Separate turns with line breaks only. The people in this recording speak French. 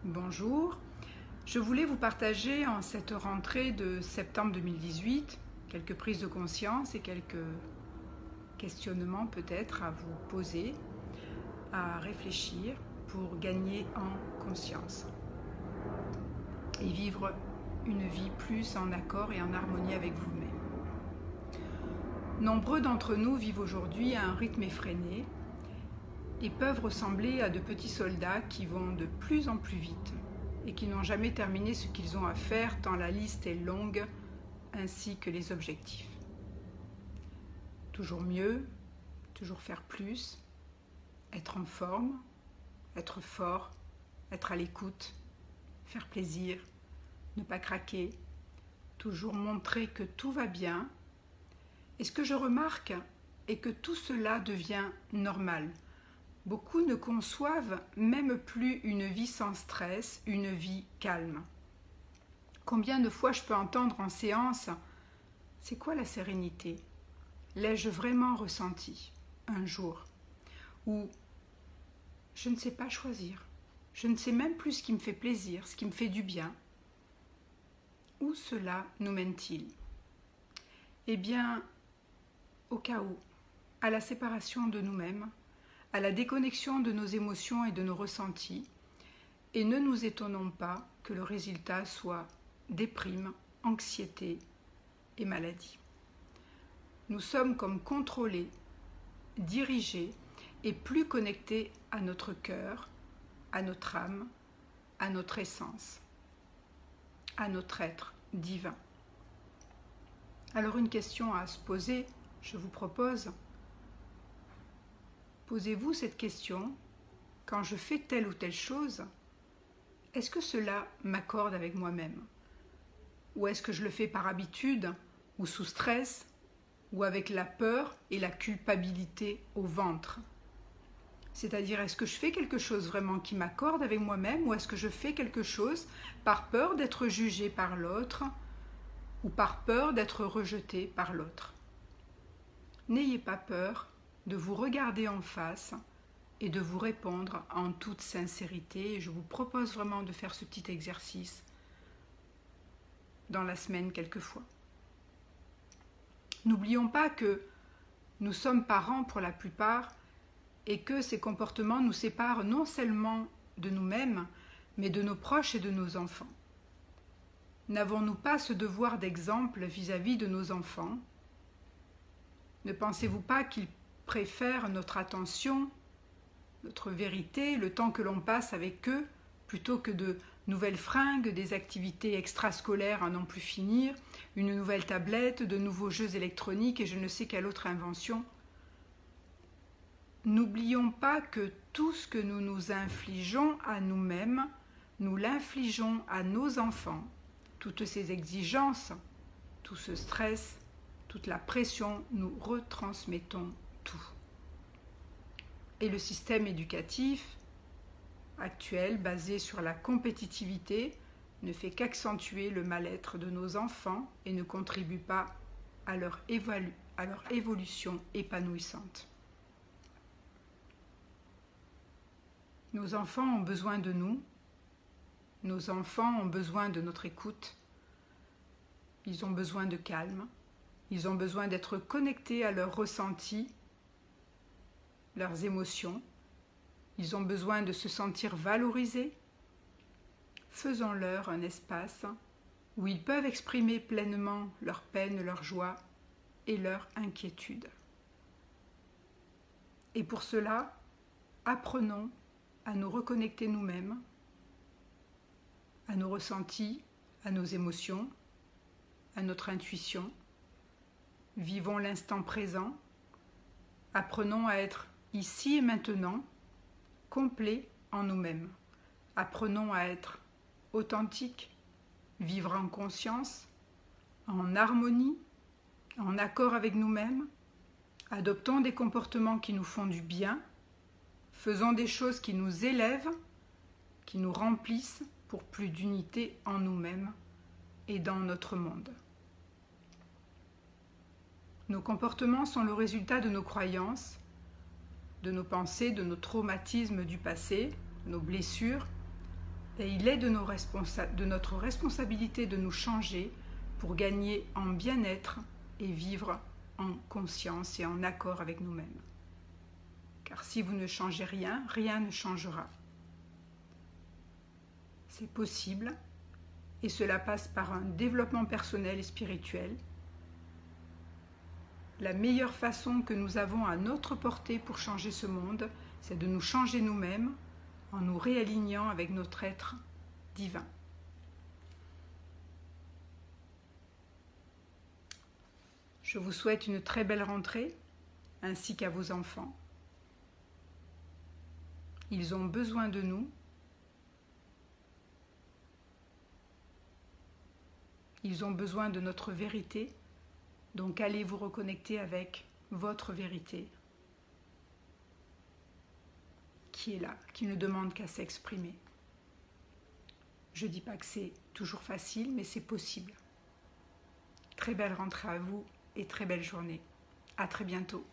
Bonjour, je voulais vous partager en cette rentrée de septembre 2018 quelques prises de conscience et quelques questionnements peut-être à vous poser, à réfléchir pour gagner en conscience et vivre une vie plus en accord et en harmonie avec vous-même. Nombreux d'entre nous vivent aujourd'hui à un rythme effréné et peuvent ressembler à de petits soldats qui vont de plus en plus vite et qui n'ont jamais terminé ce qu'ils ont à faire tant la liste est longue ainsi que les objectifs. Toujours mieux, toujours faire plus, être en forme, être fort, être à l'écoute, faire plaisir, ne pas craquer, toujours montrer que tout va bien. Et ce que je remarque est que tout cela devient normal. Beaucoup ne conçoivent même plus une vie sans stress, une vie calme. Combien de fois je peux entendre en séance « C'est quoi la sérénité ? L'ai-je vraiment ressenti un jour ?» Ou « Je ne sais pas choisir. Je ne sais même plus ce qui me fait plaisir, ce qui me fait du bien. » Où cela nous mène-t-il ? Eh bien, au chaos, à la séparation de nous-mêmes, à la déconnexion de nos émotions et de nos ressentis, et ne nous étonnons pas que le résultat soit déprime, anxiété et maladie. Nous sommes comme contrôlés, dirigés et plus connectés à notre cœur, à notre âme, à notre essence, à notre être divin. Alors une question à se poser, je vous propose. Posez-vous cette question, quand je fais telle ou telle chose, est-ce que cela m'accorde avec moi-même? Ou est-ce que je le fais par habitude, ou sous stress, ou avec la peur et la culpabilité au ventre? C'est-à-dire, est-ce que je fais quelque chose vraiment qui m'accorde avec moi-même, ou est-ce que je fais quelque chose par peur d'être jugé par l'autre, ou par peur d'être rejeté par l'autre? N'ayez pas peur de vous regarder en face et de vous répondre en toute sincérité. Je vous propose vraiment de faire ce petit exercice dans la semaine quelquefois. N'oublions pas que nous sommes parents pour la plupart et que ces comportements nous séparent non seulement de nous-mêmes, mais de nos proches et de nos enfants. N'avons-nous pas ce devoir d'exemple vis-à-vis de nos enfants ? Ne pensez-vous pas qu'ils préfèrent notre attention, notre vérité, le temps que l'on passe avec eux, plutôt que de nouvelles fringues, des activités extrascolaires à n'en plus finir, une nouvelle tablette, de nouveaux jeux électroniques et je ne sais quelle autre invention? N'oublions pas que tout ce que nous nous infligeons à nous-mêmes, nous l'infligeons à nos enfants. Toutes ces exigences, tout ce stress, toute la pression, nous retransmettons tout. Et le système éducatif actuel, basé sur la compétitivité, ne fait qu'accentuer le mal-être de nos enfants et ne contribue pas à leur évolution épanouissante. Nos enfants ont besoin de nous, nos enfants ont besoin de notre écoute, ils ont besoin de calme, ils ont besoin d'être connectés à leurs ressentis, leurs émotions. Ils ont besoin de se sentir valorisés. Faisons-leur un espace où ils peuvent exprimer pleinement leur peine, leur joie et leur inquiétude. Et pour cela, apprenons à nous reconnecter nous-mêmes, à nos ressentis, à nos émotions, à notre intuition. Vivons l'instant présent. Apprenons à être ici et maintenant, complets en nous-mêmes. Apprenons à être authentiques, vivre en conscience, en harmonie, en accord avec nous-mêmes. Adoptons des comportements qui nous font du bien. Faisons des choses qui nous élèvent, qui nous remplissent pour plus d'unité en nous-mêmes et dans notre monde. Nos comportements sont le résultat de nos croyances, de nos pensées, de nos traumatismes du passé, nos blessures, Et il est de notre responsabilité de nous changer pour gagner en bien-être et vivre en conscience et en accord avec nous-mêmes. Car si vous ne changez rien, rien ne changera. C'est possible et cela passe par un développement personnel et spirituel. La meilleure façon que nous avons à notre portée pour changer ce monde, c'est de nous changer nous-mêmes en nous réalignant avec notre être divin. Je vous souhaite une très belle rentrée, ainsi qu'à vos enfants. Ils ont besoin de nous. Ils ont besoin de notre vérité, donc allez vous reconnecter avec votre vérité, qui est là, qui ne demande qu'à s'exprimer. Je ne dis pas que c'est toujours facile, mais c'est possible. Très belle rentrée à vous et très belle journée. À très bientôt.